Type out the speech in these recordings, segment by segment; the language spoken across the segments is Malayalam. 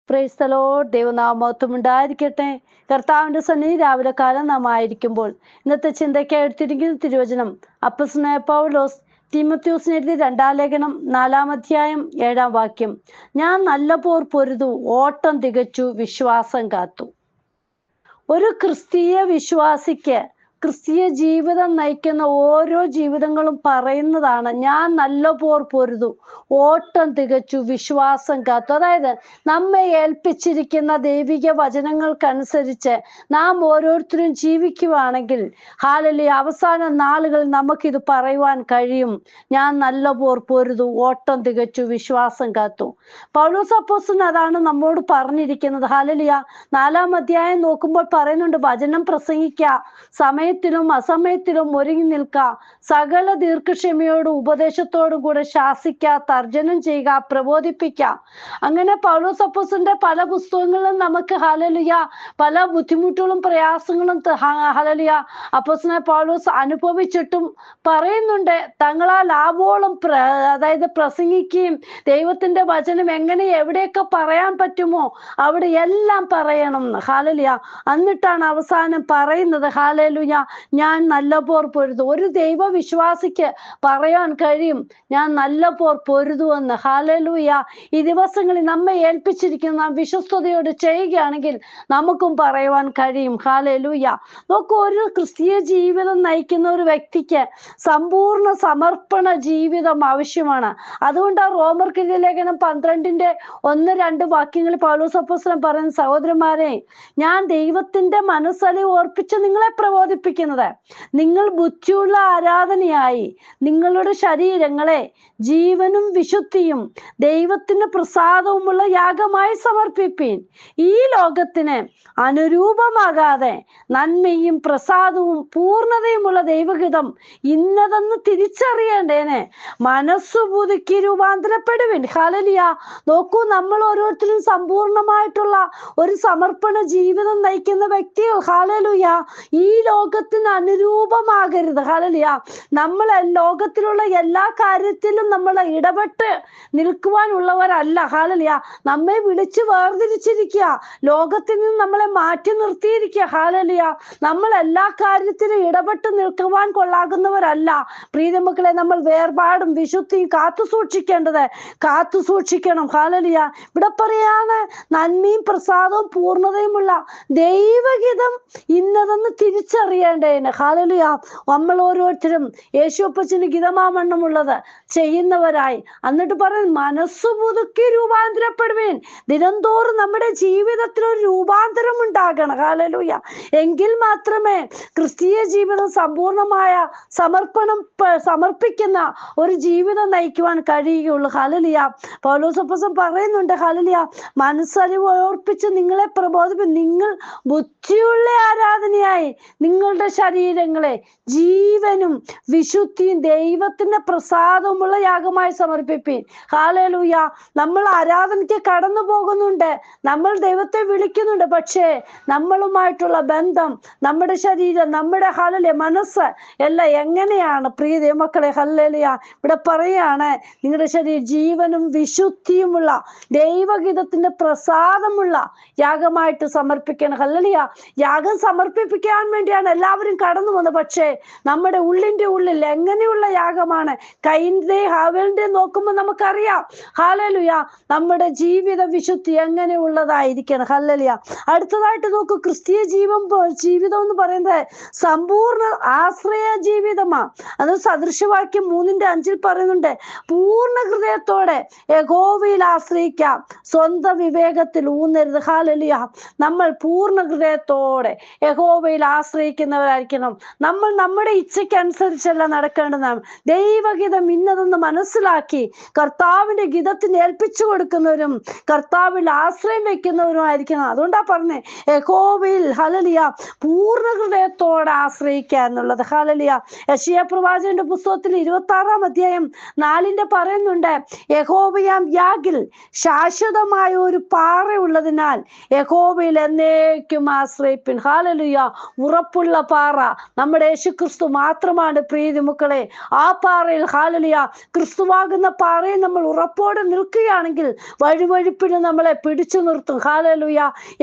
Praise the Lord. ദൈവനാമം ഉണ്ടായിരിക്കട്ടെ. കർത്താവിന്റെ സന്നിധി രാവിലെ കാലം നാം ആയിരിക്കുമ്പോൾ ഇന്നത്തെ ചിന്തയ്ക്കായി എടുത്തിരിക്കുന്ന തിരുവചനം അപ്പോസ്തലനായ പൗലോസ് തീമോഥെയോസിന് എഴുതിയ 2-ാം ലേഖനം 4-ാം അധ്യായം 7-ാം വാക്യം. ഞാൻ നല്ല പോർ പൊരുതു, ഓട്ടം തികച്ചു, വിശ്വാസം കാത്തു. ഒരു ക്രിസ്തീയ വിശ്വാസിക്ക് ക്രിസ്തീയ ജീവിതം നയിക്കുന്ന ഓരോ ജീവിതങ്ങളും പറയുന്നതാണ് ഞാൻ നല്ല പോർ പൊരുതു, ഓട്ടം തികച്ചു, വിശ്വാസം കാത്തു. അതായത് നമ്മെ ഏൽപ്പിച്ചിരിക്കുന്ന ദൈവിക വചനങ്ങൾക്കനുസരിച്ച് നാം ഓരോരുത്തരും ജീവിക്കുവാണെങ്കിൽ ഹല്ലേലൂയ, അവസാന നാളുകളിൽ നമുക്കിത് പറയുവാൻ കഴിയും. ഞാൻ നല്ല പോർ പൊരുതു, ഓട്ടം തികച്ചു, വിശ്വാസം കാത്തു. പൗലോസ് അപ്പോസ്തലൻ അതാണ് നമ്മോട് പറഞ്ഞിരിക്കുന്നത്. ഹല്ലേലൂയ. 4-ാം അധ്യായം നോക്കുമ്പോൾ പറയുന്നുണ്ട്, വചനം പ്രസംഗിക്കുക, സമയത്തിലും അസമയത്തിലും ഒരുങ്ങി നിൽക്കുക, സകല ദീർഘക്ഷമയോടും ഉപദേശത്തോടും കൂടെ ശാസിക്കുക, തർജ്ജനം ചെയ്യുക, പ്രബോധിപ്പിക്കുക. അങ്ങനെ പൗലോസ് അപ്പോസ്തലന്റെ പല പുസ്തകങ്ങളിലും നമുക്ക് ഹല്ലേലൂയ പല ബുദ്ധിമുട്ടുകളും പ്രയാസങ്ങളും ഹല്ലേലൂയ അപ്പോസ്തലനായ പൗലോസ് അനുഭവിച്ചിട്ടും പറയുന്നുണ്ട്, തങ്ങളാൽ ആവോളം അതായത് പ്രസംഗിക്കുകയും ദൈവത്തിന്റെ വചനം എങ്ങനെ എവിടെയൊക്കെ പറയാൻ പറ്റുമോ അവിടെ എല്ലാം പറയണം എന്ന്. ഹല്ലേലൂയ. എന്നിട്ടാണ് അവസാനം പറയുന്നത് ഹല്ലേലൂയ, ഞാൻ നല്ല പോർ പൊരുതു. ഒരു ദൈവ വിശ്വാസിക്ക് പറയാൻ കഴിയും ഞാൻ നല്ല പോർ പൊരുതു എന്ന്. ഹല്ലേലൂയ. ഈ ദിവസങ്ങളിൽ നമ്മെ ഏൽപ്പിച്ചിരിക്കുന്ന നാം വിശ്വസ്തയോട് ചെയ്യുകയാണെങ്കിൽ നമുക്കും പറയുവാൻ കഴിയും. ഹല്ലേലൂയ. നോക്കൂ, ഒരു ക്രിസ്തീയ ജീവിതം നയിക്കുന്ന ഒരു വ്യക്തിക്ക് സമ്പൂർണ്ണ സമർപ്പണ ജീവിതം ആവശ്യമാണ്. അതുകൊണ്ട് റോമർക്ക് എഴുതിയ ലേഖനം 12-1-2 വാക്യങ്ങളിൽ പൗലോസ് അപ്പോസ്തലൻ പറയുന്ന, സഹോദരന്മാരെ, ഞാൻ ദൈവത്തിന്റെ മനസ്സലിവ് ഓർപ്പിച്ച് നിങ്ങളെ പ്രബോധിപ്പിക്കുന്നത്, നിങ്ങൾ ബുദ്ധിയുള്ള ആരാധനയായി നിങ്ങളുടെ ശരീരങ്ങളെ ജീവനും വിശുദ്ധിയും ദൈവത്തിന് പ്രസാദവുമുള്ള യാഗമായി സമർപ്പിപ്പീൻ. ഈ ലോകത്തിന് അനുരൂപമാകാതെ നന്മയും പ്രസാദവും പൂർണ്ണതയുമുള്ള ദൈവഹിതം ഇന്നതെന്ന് തിരിച്ചറിയേണ്ടേനെ മനസ്സു പുതുക്കി രൂപാന്തരപ്പെടുവിൻ. ഹല്ലേലൂയ. നോക്കൂ, നമ്മൾ ഓരോരുത്തരും സമ്പൂർണമായിട്ടുള്ള ഒരു സമർപ്പണ ജീവിതം നയിക്കുന്ന വ്യക്തികൾ. ഹല്ലേലൂയ. ഈ ലോകത്തിന് അനുരൂപമാകരുത്. ഹല്ലേലൂയ. നമ്മൾ ലോകത്തിലുള്ള എല്ലാ കാര്യത്തിലും നമ്മൾ ഇടപെട്ട് നിൽക്കുവാനുള്ളവരല്ല. ഹല്ലേലൂയ. നമ്മെ വിളിച്ച് വേർതിരിച്ചിരിക്കുക, ലോകത്തിൽ നിന്ന് നമ്മളെ മാറ്റി നിർത്തിയിരിക്കുക. ഹല്ലേലൂയ. നമ്മൾ എല്ലാ കാര്യത്തിലും ഇടപെട്ട് നിൽക്കുവാൻ കൊള്ളാകുന്നവരല്ല. പ്രിയമക്കളെ, നമ്മൾ വേർപാടും വിശുദ്ധിയും കാത്തു സൂക്ഷിക്കണം. ഹല്ലേലൂയ. ഇവിടെ പറയാണ്, നന്മയും പ്രസാദവും പൂർണ്ണതയുമുള്ള ദൈവഹിതം ഇന്നതെന്ന് തിരിച്ചറിയേണ്ടതിന്. ഹല്ലേലൂയ. നമ്മൾ ഓരോരുത്തരും യേശുപ്പച്ചന് ഗിതമാവണ്ണമുള്ളത് ചെയ്യുന്നവരായി. എന്നിട്ട് പറയും, മനസ്സു പുതുക്കി രൂപാന്തരപ്പെടുവേൻ. ദിനംതോറും നമ്മുടെ ജീവിതത്തിൽ ഒരു രൂപാന്തരം ഉണ്ടാകണം. ഹല്ലേലൂയ. എങ്കിൽ മാത്രമേ ക്രിസ്തീയ ജീവിതം സമ്പൂർണമായ സമർപ്പിക്കുന്ന ഒരു ജീവിതം നയിക്കുവാൻ കഴിയുകയുള്ളൂ. ഹല്ലേലൂയ. പൗലോസ് അപ്പോസ്തലൻ പറയുന്നുണ്ട്, ഹല്ലേലൂയ, മനസ്സലിവ് ഓർപ്പിച്ച് നിങ്ങളെ പ്രബോധിപ്പിക്കും, നിങ്ങൾ ബുദ്ധിയുള്ള ആരാധനയായി നിങ്ങളുടെ ശരീരങ്ങളെ ജീവനും വിശുദ്ധിയും ദൈവത്തിന്റെ പ്രസാദവുമുള്ള യാഗമായി സമർപ്പിപ്പീൻ. ഹല്ലേലൂയ. നമ്മൾ ആരാധനയ്ക്ക് കടന്നു പോകുന്നുണ്ട്, നമ്മൾ ദൈവത്തെ വിളിക്കുന്നുണ്ട്, പക്ഷേ നമ്മളുമായിട്ടുള്ള ബന്ധം, നമ്മുടെ ശരീരം, നമ്മുടെ ഹല്ലേലൂയ മനസ്സ് എല്ലാം എങ്ങനെയാണ്? പ്രിയ ദൈവമക്കളെ, ഹല്ലേലൂയ, ഇവിടെ പറയാണ്, നിങ്ങളുടെ ശരീരം ജീവനും വിശുദ്ധിയുമുള്ള ദൈവഗീതത്തിന്റെ പ്രസാദമുള്ള യാഗമായിട്ട് സമർപ്പിക്കണം. ഹല്ലേലൂയ. യാഗം സമർപ്പിക്കാൻ വേണ്ടിയാണ് എല്ലാവരും കടന്നു വന്നത്. പക്ഷേ നമ്മുടെ ഉള്ളിന്റെ ഉള്ളിൽ എങ്ങനെയുള്ള യാഗമാണ്? കൈന്റെ ഹാവേലിന്റെ നോക്കുമ്പോൾ നമുക്കറിയാം. ഹല്ലേലൂയ. നമ്മുടെ ജീവിത വിശുദ്ധി എങ്ങനെയുള്ളതായിരിക്കണം? ഹല്ലേലൂയ. അടുത്തതായിട്ട് നോക്കൂ, ക്രിസ്തീയ ജീവിതം എന്ന് പറയുന്നത് സമ്പൂർണ്ണ ആശ്രയ ജീവിതമാണ്. അത് സദൃശവാക്യം 3-5 പറയുന്നുണ്ട്, പൂർണ്ണ ഹൃദയത്തോടെ യഹോവയിൽ ആശ്രയിക്കാം, സ്വന്തം വിവേകത്തിൽ ഊന്നരുത്. ഹല്ലേലൂയ. നമ്മൾ പൂർണ്ണ ഹൃദയത്തോടെ യഹോവയിൽ ആശ്രയിക്കുന്നവരായിരിക്കണം. നമ്മൾ നമ്മുടെ ഇച്ഛയ്ക്കനുസരിച്ചല്ല നടക്കേണ്ടതാണ്. ദൈവഗീതം ഇന്നതെന്ന് മനസ്സിലാക്കി കർത്താവിന്റെ ഗീതത്തിന് ഏൽപ്പിച്ചു കൊടുക്കുന്നവരും കർത്താവിൽ ആശ്രയം വെക്കുന്നവരുമായിരിക്കണം. അതുകൊണ്ടാ പറഞ്ഞേ, യഹോവയിൽ ഹല്ലേലൂയ പൂർണ്ണ ഹൃദയത്തോടെ ആശ്രയിക്കുക എന്നുള്ളത്. ഹല്ലേലൂയ. യെശയ്യാ പ്രവാചകന്റെ പുസ്തകത്തിൽ 26-ാം അധ്യായം 4 പറയുന്നുണ്ട്, യഹോവയാം യാഗിൽ ശാശ്വതമായ ഒരു പാറ ഉള്ളതിനാൽ യഹോവയിൽ എന്നേക്കും ആശ്രയിപ്പിൻ. ഹല്ലേലൂയ. ഉറപ്പുള്ള പാറ നമ്മുടെ യേശുക്രിസ്തു മാത്രമാണ് പ്രിയമക്കളെ. ആ പാറയിൽ ഹാലലിയ ക്രിസ്തുവാകുന്ന പാറയിൽ നമ്മൾ ഉറപ്പോടെ നിൽക്കുകയാണെങ്കിൽ വഴുവഴുപ്പിന് നമ്മളെ പിടിച്ചു നിർത്തും. ഹാലലുയ.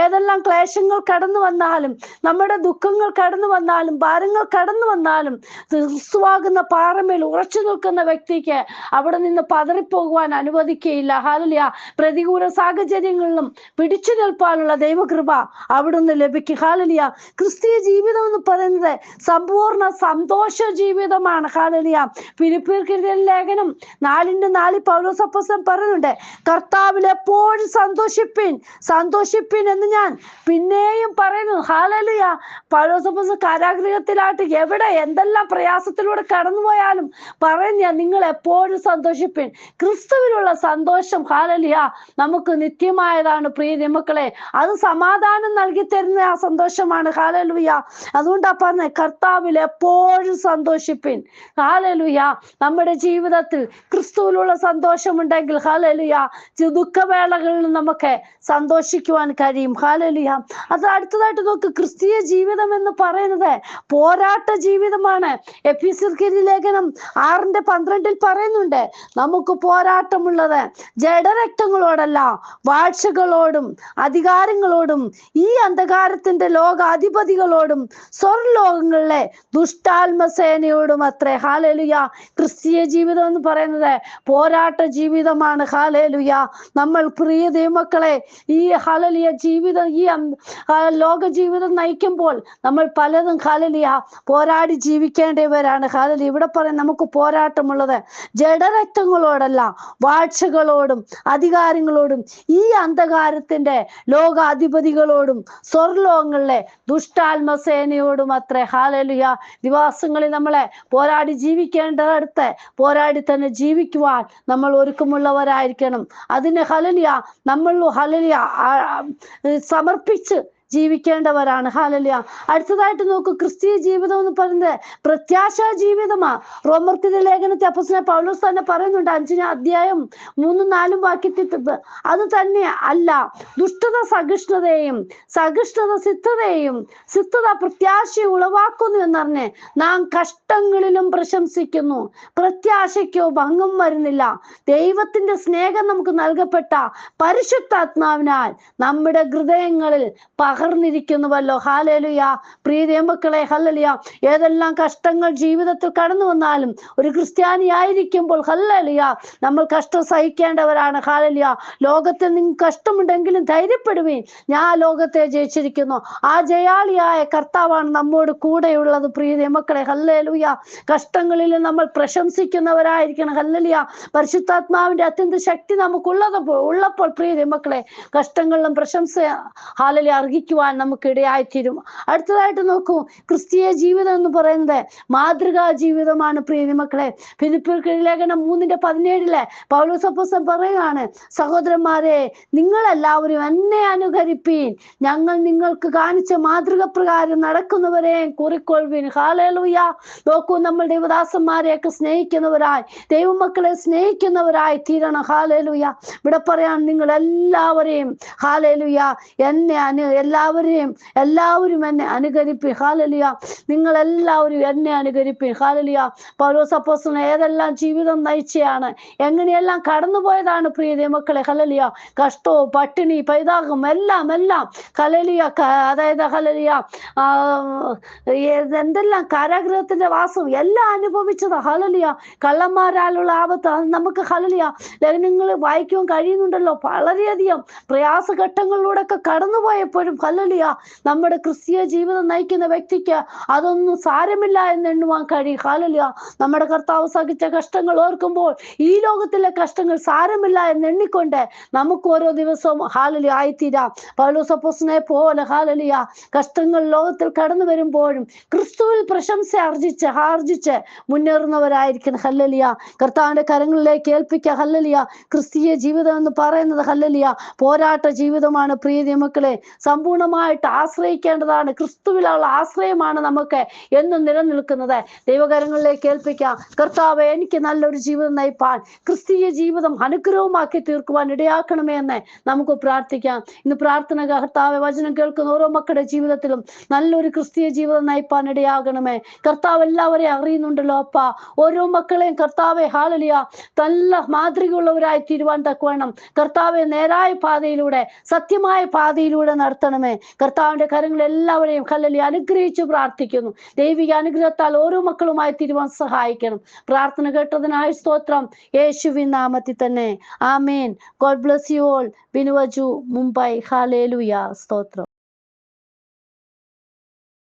ഏതെല്ലാം ക്ലേശങ്ങൾ കടന്നു വന്നാലും, നമ്മുടെ ദുഃഖങ്ങൾ കടന്നു വന്നാലും, ഭാരങ്ങൾ കടന്നു വന്നാലും, ക്രിസ്തുവാകുന്ന പാറമേൽ ഉറച്ചു നിൽക്കുന്ന വ്യക്തിക്ക് അവിടെ നിന്ന് പതറിപ്പോകുവാൻ അനുവദിക്കുകയില്ല. ഹാലലിയ. പ്രതികൂല സാഹചര്യങ്ങളിലും പിടിച്ചു നിൽപ്പാനുള്ള ദൈവകൃപ അവിടുന്ന് ലഭിക്കും. ഹാലലിയ. ക്രിസ്തീയ ജീവിതം എന്ന് പറയുന്നത് സമ്പൂർണ്ണ സന്തോഷ ജീവിതമാണ്. ഹാലലിയ. ഫിലിപ്പിയർക്കെഴുതിയ ലേഖനം 4:4 പൗലോസ് അപ്പോസ്തലൻ പറയുന്നുണ്ട്, കർത്താവിൽ എപ്പോഴും സന്തോഷിപ്പിൻ, സന്തോഷിപ്പിൻ എന്ന് ഞാൻ പിന്നെയും പറയുന്നു. ഹാലലിയ. പൗലോസ് അപ്പോസ്തലൻ കാരാഗൃഹത്തിലായിട്ട് എവിടെ എന്തെല്ലാം പ്രയാസത്തിലൂടെ കടന്നുപോയാലും പറയുന്ന നിങ്ങൾ എപ്പോഴും സന്തോഷിപ്പിൻ. ക്രിസ്തുവിലുള്ള സന്തോഷം ഹാലലിയ നമുക്ക് നിത്യമായതാണ് പ്രിയമക്കളെ. അത് സമാധാനം നൽകി തരുന്ന ആ സന്തോഷമാണ്. ഹാലലുയ. അതുകൊണ്ടാ പറഞ്ഞത് കർത്താവിൽ എപ്പോഴും സന്തോഷിപ്പിൻ. ഹാലലുയ. നമ്മുടെ ജീവിതത്തിൽ ക്രിസ്തുവിലുള്ള സന്തോഷമുണ്ടെങ്കിൽ ഹാലലുയ ദുഃഖവേളകളിൽ നമുക്ക് സന്തോഷിക്കുവാൻ കഴിയും. ഹാലലുയ. അത് അടുത്തതായിട്ട് നോക്ക്, ക്രിസ്തീയ ജീവിതം എന്ന് പറയുന്നത് പോരാട്ട ജീവിതമാണ്. എഫെസ്യർക്കെഴുതിയ ലേഖനം 6:12 പറയുന്നുണ്ട്, നമുക്ക് പോരാട്ടമുള്ളത് ജഡരക്തങ്ങളോടല്ല, വാഴ്ചകളോടും അധികാരങ്ങളോടും ഈ അന്ധകാരത്തിന്റെ ലോകാധിപതികളോടും സ്വർലോകങ്ങളിലെ ദുഷ്ടാത്മസേനയോടും അത്രേ. ഹാലേലുയ. ക്രിസ്തീയ ജീവിതം എന്ന് പറയുന്നത് പോരാട്ട ജീവിതമാണ്. ഹാലേലുയ. നമ്മൾ പ്രിയ ദൈവമക്കളെ ഈ ഹാലലിയ ജീവിതം, ഈ ലോക ജീവിതം നയിക്കുമ്പോൾ നമ്മൾ പലതും ഹാലലിയ പോരാടി ജീവിക്കേണ്ടവരാണ്. ഹാലലിയ. ഇവിടെ പറയാൻ നമുക്ക് പോരാട്ടമുള്ളത് ജഡരക്തങ്ങളോടല്ല, വാഴ്ചകളോടും അധികാരങ്ങളോടും ഈ അന്ധകാരത്തിന്റെ ലോകാധിപതികളോടും സ്വർലോകങ്ങളിലെ ദുഷ്ടാത്മസേനയോടും അത്രേ. ഹാലലുയ. ദിവസങ്ങളിൽ നമ്മളെ പോരാടി ജീവിക്കേണ്ടടുത്ത് പോരാടി തന്നെ ജീവിക്കുവാൻ നമ്മൾ ഒരുക്കമുള്ളവരായിരിക്കണം. അതിന് ഹലലിയ നമ്മൾ ഹലലിയ സമർപ്പിച്ച് ജീവിക്കേണ്ടവരാണ്. ഹാലലിയ. അടുത്തതായിട്ട് നോക്കൂ, ക്രിസ്തീയ ജീവിതം എന്ന് പറയുന്നത് പ്രത്യാശാ ജീവിതമാ. റോമർക്കെഴുതിയ ലേഖനത്തിൽ അപ്പോസ്തലൻ പൗലോസ് തന്നെ പറയുന്നുണ്ട് 5-ാം അധ്യായം 3-4 വാക്യത്തിൽ, അത് തന്നെ അല്ല ദുഷ്ടത സഹിഷ്ണുതയും, സഹിഷ്ണുത സിദ്ധതയും, സിദ്ധത പ്രത്യാശയെ ഉളവാക്കുന്നു എന്നറിഞ്ഞ് നാം കഷ്ടങ്ങളിലും പ്രശംസിക്കുന്നു, പ്രത്യാശയ്ക്കോ ഭംഗം വരുന്നില്ല. ദൈവത്തിന്റെ സ്നേഹം നമുക്ക് നൽകപ്പെട്ട പരിശുദ്ധാത്മാവിനാൽ നമ്മുടെ ഹൃദയങ്ങളിൽ പകർന്നിരിക്കുന്നുവല്ലോ. ഹാലേലുയ. പ്രിയ ദൈവമക്കളെ, ഹല്ലേലൂയ. ഏതെല്ലാം കഷ്ടങ്ങൾ ജീവിതത്തിൽ കടന്നു വന്നാലും ഒരു ക്രിസ്ത്യാനി ആയിരിക്കുമ്പോൾ ഹല്ലേലൂയ നമ്മൾ കഷ്ടം സഹിക്കേണ്ടവരാണ്. ഹാലേലൂയ. ലോകത്തിൽ നിങ്ങൾക്ക് കഷ്ടമുണ്ടെങ്കിലും ധൈര്യപ്പെടുവീൻ, ഞാൻ ലോകത്തെ ജയിച്ചിരിക്കുന്നു. ആ ജയാളിയായ കർത്താവാണ് നമ്മോട് കൂടെയുള്ളത്. പ്രിയ ദൈവമക്കളെ, ഹല്ലേലൂയ. കഷ്ടങ്ങളിൽ നമ്മൾ പ്രശംസിക്കുന്നവരായിരിക്കണം. ഹല്ലേലൂയ. പരിശുദ്ധാത്മാവിന്റെ അത്യന്ത ശക്തി ഉള്ളപ്പോൾ പ്രിയ ദൈവമക്കളെ കഷ്ടങ്ങളിലും പ്രശംസ ഹാലലിയ അർഹിക്കുവാൻ നമുക്ക് ഇടയായിത്തീരും. അടുത്തതായിട്ട് നോക്കൂ, ക്രിസ്തീയ ജീവിതം എന്ന് പറയുന്നത് മാതൃകാ ജീവിതമാണ്. പ്രിയ മക്കളെ, ഫിലിപ്പിയർക്കെഴുതിയ ലേഖനം 3:17 പൗലോസ് അപ്പോസ്തലൻ പറയുകയാണ്, സഹോദരന്മാരെ നിങ്ങളെല്ലാവരും എന്നെ അനുകരിപ്പീൻ, ഞങ്ങൾ നിങ്ങൾക്ക് കാണിച്ച മാതൃക പ്രകാരം നടക്കുന്നവരെയും കുറിക്കൊള്ളുവീൻ. ഹാലേലൂയ. നോക്കൂ, നമ്മൾ ദൈവദാസന്മാരെയൊക്കെ സ്നേഹിക്കുന്നവരായി, ദൈവമക്കളെ സ്നേഹിക്കുന്നവരായി തീരണം. ഹാലേലൂയ. ഇവിടെ പറയാൻ നിങ്ങൾ എല്ലാവരെയും ഹാലേലൂയ എല്ലാവരും എന്നെ അനുകരിപ്പി. ഹാലലിയ. നിങ്ങൾ എല്ലാവരും എന്നെ അനുകരിപ്പി. ഹാലലിയ. പൗലോസ് അപ്പോസ്തലൻ ഏതെല്ലാം ജീവിതം നയിച്ചയാണ്, എങ്ങനെയെല്ലാം കടന്നുപോയതാണ് പ്രിയ ദൈവമക്കളെ. ഹല്ലേലൂയ. കഷ്ടവും പട്ടിണി പൈതാകം എല്ലാം ഹല്ലേലൂയ. അതായത് ഹല്ലേലൂയ എന്തെല്ലാം കാരാഗൃഹത്തിന്റെ വാസം എല്ലാം അനുഭവിച്ചത്. ഹല്ലേലൂയ. കള്ളന്മാരാലുള്ള ആപത്ത് നമുക്ക് ഹല്ലേലൂയ ലേഖനങ്ങൾ വായിക്കുവാൻ കഴിയുന്നുണ്ടല്ലോ. വളരെയധികം പ്രയാസഘട്ടങ്ങളിലൂടെ ഒക്കെ കടന്നുപോയപ്പോഴും ഹല്ലേലൂയ നമ്മുടെ ക്രിസ്തീയ ജീവിതം നയിക്കുന്ന വ്യക്തിക്ക് അതൊന്നും സാരമില്ല എന്ന് എണ്ണുവാൻ കഴിയും. ഹല്ലേലൂയ. നമ്മുടെ കർത്താവ് സഹിച്ച കഷ്ടങ്ങൾ ഓർക്കുമ്പോൾ ഈ ലോകത്തിലെ കഷ്ടങ്ങൾ സാരമില്ല എന്ന് എണ്ണിക്കൊണ്ട് നമുക്ക് ഓരോ ദിവസവും ഹാലലിയ ആയിത്തീരാം. പൗലോസ് അപ്പോസ്തലനെ പോലെ ഹാലലിയ കഷ്ടങ്ങൾ ലോകത്തിൽ കടന്നു വരുമ്പോഴും ക്രിസ്തുവിൽ പ്രശംസ ആർജിച്ച് മുന്നേറുന്നവരായിരിക്കണം. ഹല്ലേലൂയ. കർത്താവിന്റെ കരങ്ങളിലേക്ക് ഏൽപ്പിക്കുക. ഹല്ലേലൂയ. ക്രിസ്തീയ ജീവിതം എന്ന് പറയുന്നത് ഹല്ലേലൂയ പോരാട്ട ജീവിതമാണ്. പ്രിയ മക്കളെ, സമ്പൂർണ്ണ പൂർണ്ണമായിട്ട് ആശ്രയിക്കേണ്ടതാണ്. ക്രിസ്തുവിലുള്ള ആശ്രയമാണ് നമുക്ക് എന്നും നിലനിൽക്കുന്നത്. ദൈവകരങ്ങളിലേക്ക് ഏൽപ്പിക്കാം. കർത്താവേ, എനിക്ക് നല്ലൊരു ജീവിതം നയിപ്പാൻ, ക്രിസ്തീയ ജീവിതം അനുഗ്രഹമാക്കി തീർക്കുവാൻ ഇടയാക്കണമേ എന്ന് നമുക്ക് പ്രാർത്ഥിക്കാം. ഇന്ന് പ്രാർത്ഥന കർത്താവെ, വചനം കേൾക്കുന്ന ഓരോ മക്കളുടെ ജീവിതത്തിലും നല്ലൊരു ക്രിസ്തീയ ജീവിതം നയിപ്പാൻ ഇടയാകണമേ. കർത്താവ് എല്ലാവരെയും അറിയുന്നുണ്ടല്ലോ അപ്പ. ഓരോ മക്കളെയും കർത്താവെ ഹാലലിയ നല്ല മാതൃകയുള്ളവരായി തീരുവാൻ തക്കവണ്ണം കർത്താവെ നേരായ പാതയിലൂടെ, സത്യമായ പാതയിലൂടെ നടത്തണമേ. കർത്താവിന്റെ കരങ്ങൾ എല്ലാവരെയും ഹല്ലേലൂയ അനുഗ്രഹിച്ചു പ്രാർത്ഥിക്കുന്നു. ദൈവിക അനുഗ്രഹത്താൽ ഓരോ മക്കളുമായി തീരുവാൻ സഹായിക്കണം. പ്രാർത്ഥന കേട്ടതിനായി സ്തോത്രം, യേശുവിൻ നാമത്തിൽ തന്നെ. ആമേൻ. God bless you all. ബിനുവജു, മുംബൈ. ഹല്ലേലൂയ. സ്തോത്രം.